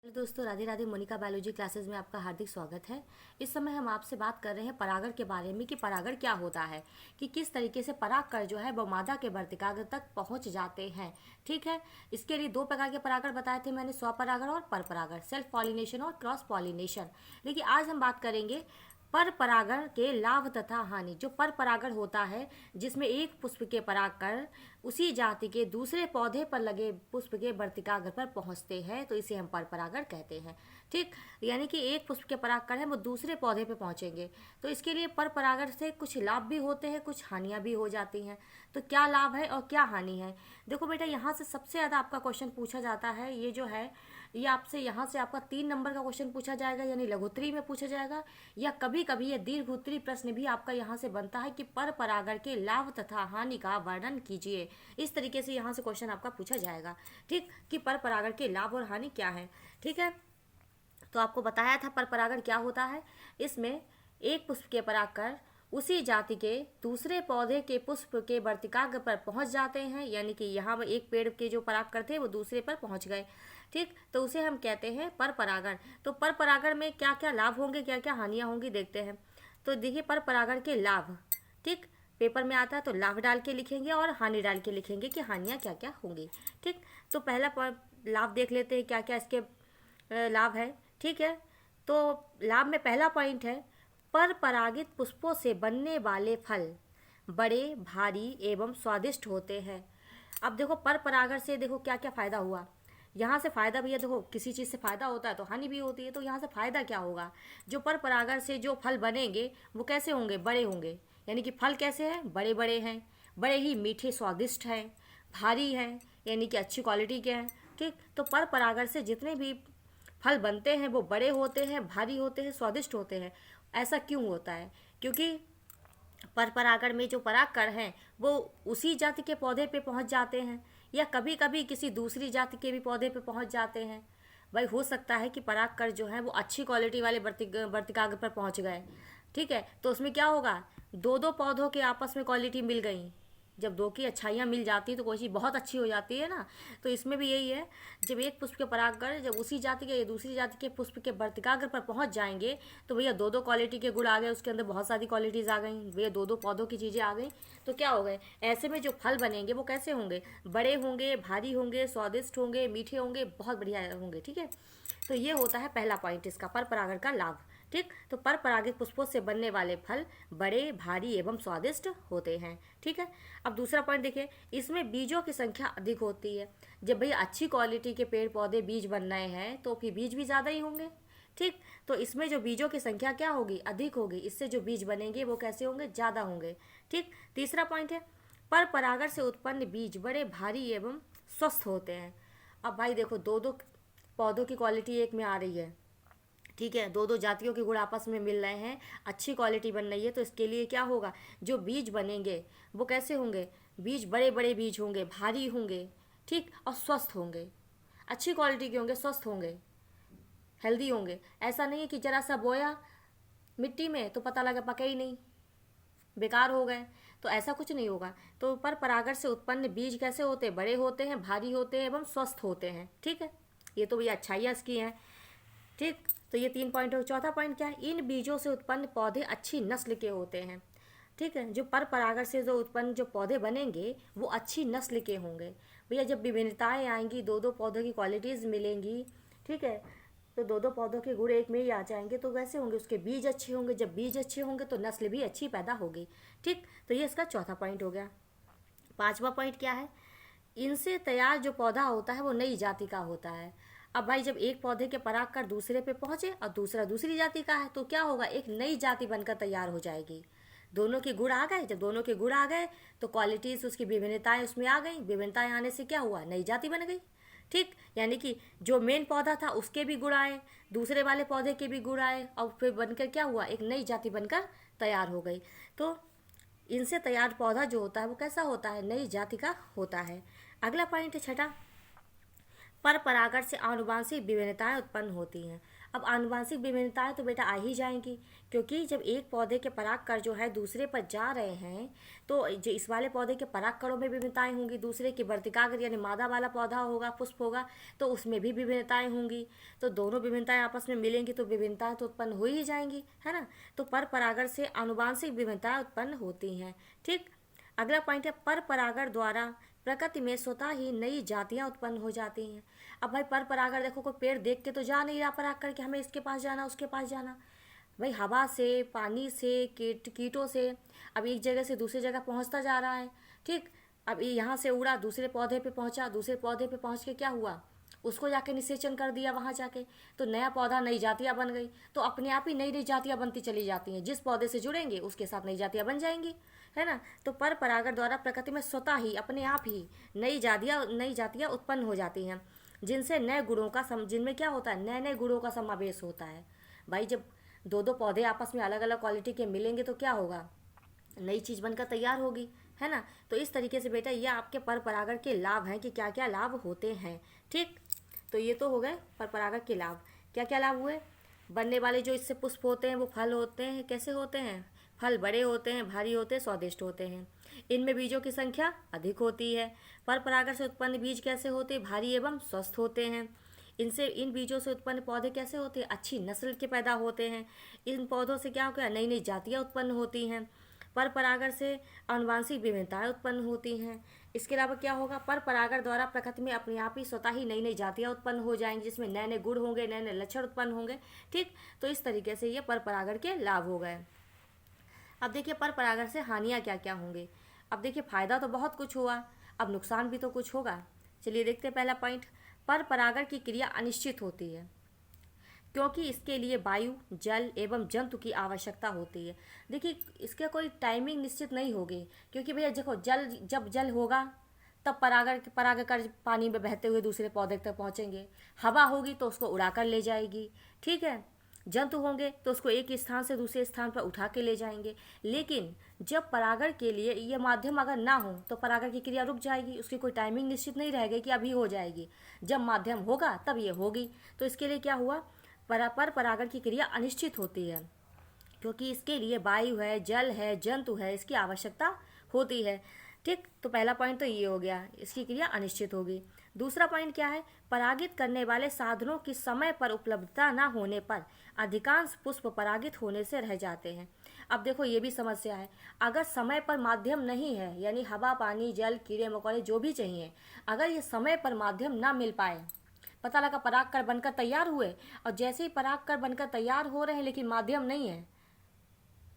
Hello दोस्तों, Radhe Radhe. Monika biology classes में आपका हार्दिक स्वागत है। इस समय हम आपसे बात कर रहे हैं परागण के बारे में कि परागण क्या होता है, कि किस तरीके से परागकण जो है वो मादा के वर्तिकाग्र तक पहुंच जाते हैं। ठीक है, इसके लिए दो प्रकार के परागण बताए थे मैंने, स्वपरागण और परपरागण, सेल्फ पॉलिनेशन और क्रॉस पॉलिनेशन। लेकिन आज हम बात करेंगे पर परागण के लाभ तथा हानि। जो पर परागण होता है जिसमें एक पुष्प के परागकण उसी जाति के दूसरे पौधे पर लगे पुष्प के वर्तिकाग्र पर पहुंचते हैं, तो इसे हम पर परागण कहते हैं। ठीक, यानी कि एक पुष्प के परागकण है वो दूसरे पौधे पे पहुंचेंगे। तो इसके लिए पर परागण से कुछ लाभ भी होते हैं, कुछ हानियां भी हो जाती हैं। तो क्या लाभ है और क्या हानि है? देखो बेटा, यहाँ से सबसे ज़्यादा आपका क्वेश्चन पूछा जाता है, ये जो है ये आपसे यहाँ से आपका 3 नंबर का क्वेश्चन पूछा जाएगा, यानी लघुत्तरी में पूछा जाएगा, या कभी कभी ये दीर्घोत्तरी प्रश्न भी आपका यहाँ से बनता है कि पर परागण के लाभ तथा हानि का वर्णन कीजिए। इस तरीके से यहाँ से क्वेश्चन आपका पूछा जाएगा। ठीक, कि पर परागण के लाभ और हानि क्या है। ठीक है, तो आपको बताया था पर परागण क्या होता है। इसमें एक पुष्प के परागकण उसी जाति के दूसरे पौधे के पुष्प के वर्तिकाग्र पर पहुंच जाते हैं, यानी कि यहाँ एक पेड़ के जो परागकण थे वो दूसरे पर पहुंच गए। ठीक, तो उसे हम कहते हैं पर परागण। तो पर परागण में क्या क्या लाभ होंगे, क्या क्या हानियां होंगी, देखते हैं। तो देखिए, पर परागण के लाभ, ठीक, पेपर में आता है तो लाभ डाल के लिखेंगे और हानि डाल के लिखेंगे कि हानियां क्या क्या होंगी। ठीक, तो पहला लाभ देख लेते हैं क्या क्या इसके लाभ है। ठीक है, तो लाभ में पहला पॉइंट है, पर परागित पुष्पों से बनने वाले फल बड़े, भारी एवं स्वादिष्ट होते हैं। अब देखो, पर परागण से देखो क्या क्या फायदा हुआ। यहाँ से फायदा भैया देखो, किसी चीज़ से फायदा होता है तो हानि भी होती है। तो यहाँ से फायदा क्या होगा, जो पर परागण से जो फल बनेंगे वो कैसे होंगे, बड़े होंगे। यानी कि फल कैसे हैं, बड़े बड़े हैं, बड़े ही मीठे स्वादिष्ट हैं, भारी हैं, यानी कि अच्छी क्वालिटी के हैं। ठीक, तो पर परागण से जितने भी फल बनते हैं वो बड़े होते हैं, भारी होते हैं, स्वादिष्ट होते हैं। ऐसा क्यों होता है? क्योंकि पर परागण में जो परागकण हैं वो उसी जाति के पौधे पे पहुंच जाते हैं, या कभी कभी किसी दूसरी जाति के भी पौधे पे पहुंच जाते हैं। भाई हो सकता है कि परागकण जो है वो अच्छी क्वालिटी वाले वर्तिकाग्र पर पहुंच गए। ठीक है, तो उसमें क्या होगा, दो दो पौधों के आपस में क्वालिटी मिल गई। जब दो की अच्छाइयाँ मिल जाती है तो कोई चीज़ बहुत अच्छी हो जाती है ना। तो इसमें भी यही है, जब एक पुष्प के परागकण जब उसी जाति के या दूसरी जाति के पुष्प के वर्तिकाग्र पर पहुंच जाएंगे तो भैया दो दो क्वालिटी के गुण आ गए, उसके अंदर बहुत सारी क्वालिटीज़ आ गई भैया, दो दो पौधों की चीज़ें आ गई। तो क्या हो गए, ऐसे में जो फल बनेंगे वो कैसे होंगे, बड़े होंगे, भारी होंगे, स्वादिष्ट होंगे, मीठे होंगे, बहुत बढ़िया होंगे। ठीक है, तो ये होता है पहला पॉइंट इसका, पर परागण का लाभ। ठीक, तो पर परागित पुष्पों से बनने वाले फल बड़े, भारी एवं स्वादिष्ट होते हैं। ठीक है, अब दूसरा पॉइंट देखिए, इसमें बीजों की संख्या अधिक होती है। जब भैया अच्छी क्वालिटी के पेड़ पौधे बीज बन रहे हैं तो फिर बीज भी ज़्यादा ही होंगे। ठीक, तो इसमें जो बीजों की संख्या क्या होगी, अधिक होगी। इससे जो बीज बनेंगे वो कैसे होंगे, ज़्यादा होंगे। ठीक, तीसरा पॉइंट है, पर परागण से उत्पन्न बीज बड़े, भारी एवं स्वस्थ होते हैं। अब भाई देखो, दो दो पौधों की क्वालिटी एक में आ रही है। ठीक है, दो दो जातियों के गुण आपस में मिल रहे हैं, अच्छी क्वालिटी बन रही है, तो इसके लिए क्या होगा, जो बीज बनेंगे वो कैसे होंगे, बीज बड़े बड़े बीज होंगे, भारी होंगे, ठीक, और स्वस्थ होंगे, अच्छी क्वालिटी के होंगे, स्वस्थ होंगे, हेल्दी होंगे। ऐसा नहीं है कि जरा सा बोया मिट्टी में तो पता लगा पके ही नहीं, बेकार हो गए। तो ऐसा कुछ नहीं होगा। तो पर परागण से उत्पन्न बीज कैसे होते हैं, बड़े होते हैं, भारी होते हैं एवं स्वस्थ होते हैं। ठीक है, ये तो भैया अच्छाइयाँ इसकी हैं। ठीक, तो ये 3 पॉइंट हो। चौथा पॉइंट क्या है, इन बीजों से उत्पन्न पौधे अच्छी नस्ल के होते हैं। ठीक है, जो पर परागण से जो उत्पन्न जो पौधे बनेंगे वो अच्छी नस्ल के होंगे। भैया जब विभिन्नताएं आएंगी, दो दो पौधों की क्वालिटीज़ मिलेंगी, ठीक है, तो दो दो पौधों के गुण एक में ही आ जाएंगे, तो वैसे होंगे, उसके बीज अच्छे होंगे। जब बीज अच्छे होंगे तो नस्ल भी अच्छी पैदा होगी। ठीक, तो ये इसका चौथा पॉइंट हो गया। पांचवा पॉइंट क्या है, इनसे तैयार जो पौधा होता है वो नई जाति का होता है। अब भाई जब एक पौधे के परागकण दूसरे पे पहुंचे और दूसरा दूसरी जाति का है तो क्या होगा, एक नई जाति बनकर तैयार हो जाएगी। दोनों के गुण आ गए, जब दोनों के गुण आ गए तो क्वालिटीज उसकी विभिन्नताएं उसमें आ गई, विभिन्नताएं आने से क्या हुआ, नई जाति बन गई। ठीक, यानी कि जो मेन पौधा था उसके भी गुण आए, दूसरे वाले पौधे के भी गुण आए, और फिर बनकर क्या हुआ, एक नई जाति बनकर तैयार हो गई। तो इनसे तैयार पौधा जो होता है वो कैसा होता है, नई जाति का होता है। अगला पॉइंट है छठा, पर परागण से आनुवांशिक विभिन्नताएं उत्पन्न होती हैं। अब आनुवांशिक विभिन्नताएं तो बेटा आ ही जाएंगी, क्योंकि जब एक पौधे के परागकण जो है दूसरे पर जा रहे हैं तो जो इस वाले पौधे के परागकणों में विभिन्नताएं होंगी, दूसरे की वर्तिकाग्र यानी मादा वाला पौधा होगा, पुष्प होगा, तो उसमें भी विभिन्नताएं होंगी। तो दोनों विभिन्नताएं आपस में मिलेंगी तो विभिन्नताएं तो उत्पन्न हो ही जाएंगी, है ना। तो पर परागण से आनुवांशिक विभिन्नताएं उत्पन्न होती हैं। ठीक, अगला पॉइंट है पर परागण द्वारा प्रकृति में स्वतः ही नई जातियां उत्पन्न हो जाती हैं। अब भाई पर परागण देखो, कोई पेड़ देख के तो जा नहीं रहा पराग करके हमें इसके पास जाना उसके पास जाना, भाई हवा से, पानी से, कीटों से अब एक जगह से दूसरी जगह पहुंचता जा रहा है। ठीक, अब ये यहाँ से उड़ा दूसरे पौधे पे पहुंचा, दूसरे पौधे पे पहुंच के क्या हुआ, उसको जाके निषेचन कर दिया वहाँ जाके, तो नया पौधा नई जातियाँ बन गई। तो अपने आप ही नई नई जातियाँ बनती चली जाती हैं, जिस पौधे से जुड़ेंगे उसके साथ नई जातियाँ बन जाएंगी, है ना। तो पर परागण द्वारा प्रकृति में स्वतः ही अपने आप ही नई जातियाँ उत्पन्न हो जाती हैं, जिनसे नए गुणों का जिनमें क्या होता है, नए नए गुणों का समावेश होता है। भाई जब दो दो पौधे आपस में अलग अलग क्वालिटी के मिलेंगे तो क्या होगा, नई चीज़ बनकर तैयार होगी, है ना। तो इस तरीके से बेटा ये आपके पर परागण के लाभ हैं कि क्या क्या लाभ होते हैं। ठीक, तो ये तो हो गए पर परागण के लाभ। क्या क्या लाभ हुए, बनने वाले जो इससे पुष्प होते हैं वो फल होते हैं, कैसे होते हैं, फल बड़े होते हैं, भारी होते हैं, स्वादिष्ट होते हैं। इनमें बीजों की संख्या अधिक होती है। पर परागण से उत्पन्न बीज कैसे होते हैं, भारी एवं स्वस्थ होते हैं। इन बीजों से उत्पन्न पौधे कैसे होते हैं, अच्छी नस्ल के पैदा होते हैं। इन पौधों से क्या होगा, नई नई जातियाँ उत्पन्न होती हैं। पर परागण से आनुवांशिक विभिन्नताएं उत्पन्न होती हैं। इसके अलावा क्या होगा, पर परागण द्वारा प्रकृति में अपने आप ही स्वतः ही नई नई जातियाँ उत्पन्न हो जाएंगी, जिसमें नए नए गुण होंगे, नए नए लक्षण उत्पन्न होंगे। ठीक, तो इस तरीके से ये पर परागण के लाभ हो गए। अब देखिए पर परागण से हानियाँ क्या क्या होंगी। अब देखिए फायदा तो बहुत कुछ हुआ, अब नुकसान भी तो कुछ होगा। चलिए देखते हैं पहला पॉइंट, पर परागण की क्रिया अनिश्चित होती है, क्योंकि इसके लिए वायु, जल एवं जंतु की आवश्यकता होती है। देखिए इसके कोई टाइमिंग निश्चित नहीं होगी, क्योंकि भैया देखो जब जल होगा तब परागकण पानी में बहते हुए दूसरे पौधे तक पहुँचेंगे, हवा होगी तो उसको उड़ाकर ले जाएगी, ठीक है, जंतु होंगे तो उसको एक स्थान से दूसरे स्थान पर उठा के ले जाएंगे। लेकिन जब परागण के लिए ये माध्यम अगर ना हो तो परागण की क्रिया रुक जाएगी, उसकी कोई टाइमिंग निश्चित नहीं रहेगी कि अभी हो जाएगी, जब माध्यम होगा तब ये होगी। तो इसके लिए क्या हुआ, पर परागण की क्रिया अनिश्चित होती है, क्योंकि इसके लिए वायु है, जल है, जंतु है, इसकी आवश्यकता होती है। ठीक, तो पहला पॉइंट तो ये हो गया, इसकी क्रिया अनिश्चित होगी। दूसरा पॉइंट क्या है, परागित करने वाले साधनों की समय पर उपलब्धता न होने पर अधिकांश पुष्प परागित होने से रह जाते हैं। अब देखो ये भी समस्या है, अगर समय पर माध्यम नहीं है, यानी हवा, पानी, जल, कीड़े मकोड़े जो भी चाहिए, अगर ये समय पर माध्यम ना मिल पाए, पता लगा परागकण बनकर तैयार हुए और जैसे ही परागकण बनकर तैयार हो रहे हैं लेकिन माध्यम नहीं है,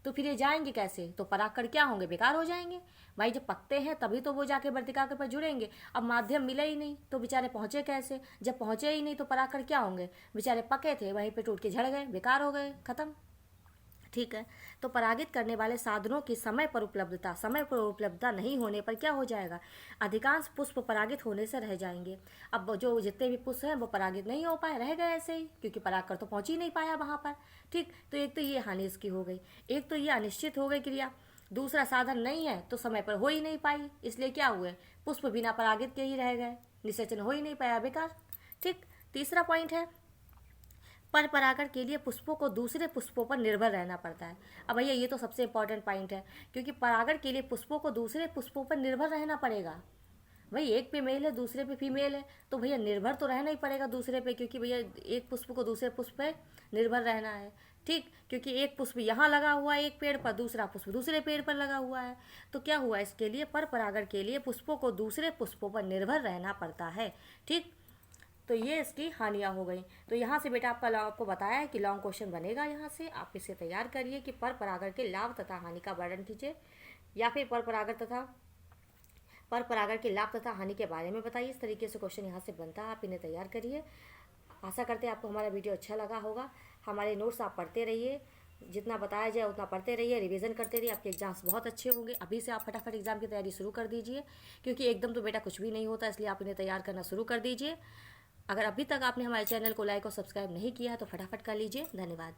तो फिर ये जाएंगे कैसे, तो परागकण क्या होंगे, बेकार हो जाएंगे। भाई जब पकते हैं तभी तो वो जाके वर्तिकाग्र पर जुड़ेंगे, अब माध्यम मिला ही नहीं तो बेचारे पहुंचे कैसे, जब पहुंचे ही नहीं तो परागकण क्या होंगे, बेचारे पके थे वहीं पे टूट के झड़ गए, बेकार हो गए, खत्म। ठीक है, तो परागित करने वाले साधनों की समय पर उपलब्धता नहीं होने पर क्या हो जाएगा, अधिकांश पुष्प परागित होने से रह जाएंगे। अब जो जितने भी पुष्प हैं वो परागित नहीं हो पाए, रह गए ऐसे ही, क्योंकि परागकण तो पहुंच ही नहीं पाया वहाँ पर। ठीक, तो एक तो ये हानि इसकी हो गई, एक तो ये अनिश्चित हो गई क्रिया, दूसरा साधन नहीं है तो समय पर हो ही नहीं पाई, इसलिए क्या हुए, पुष्प बिना परागित के ही रह गए, निषेचन हो ही नहीं पाया, बेकार। ठीक, तीसरा पॉइंट है, पर परागण के लिए पुष्पों को दूसरे पुष्पों पर निर्भर रहना पड़ता है। अब भैया ये तो सबसे इम्पॉर्टेंट पॉइंट है, क्योंकि परागण के लिए पुष्पों को दूसरे पुष्पों पर निर्भर रहना पड़ेगा। भाई एक पे मेल है दूसरे पे फीमेल है, तो भैया निर्भर तो रहना ही पड़ेगा दूसरे पे, क्योंकि भैया एक पुष्प को दूसरे पुष्प पे निर्भर रहना है। ठीक, क्योंकि एक पुष्प यहाँ लगा हुआ है एक पेड़ पर, दूसरा पुष्प दूसरे पेड़ पर लगा हुआ है, तो क्या हुआ, इसके लिए पर परागण के लिए पुष्पों को दूसरे पुष्पों पर निर्भर रहना पड़ता है। ठीक, तो ये इसकी हानियाँ हो गई। तो यहाँ से बेटा आपको बताया है कि लॉन्ग क्वेश्चन बनेगा, यहाँ से आप इसे तैयार करिए कि पर परागण के लाभ तथा हानि का वर्णन कीजिए, या फिर पर परागण के लाभ तथा हानि के बारे में बताइए। इस तरीके से क्वेश्चन यहाँ से बनता है, आप इन्हें तैयार करिए। आशा करते हैं आपको हमारा वीडियो अच्छा लगा होगा। हमारे नोट्स आप पढ़ते रहिए, जितना बताया जाए उतना पढ़ते रहिए, रिवीजन करते रहिए, आपके एग्जाम्स बहुत अच्छे होंगे। अभी से आप फटाफट एग्जाम की तैयारी शुरू कर दीजिए, क्योंकि एकदम तो बेटा कुछ भी नहीं होता, इसलिए आप इन्हें तैयार करना शुरू कर दीजिए। अगर अभी तक आपने हमारे चैनल को लाइक और सब्सक्राइब नहीं किया है तो फटाफट कर लीजिए। धन्यवाद।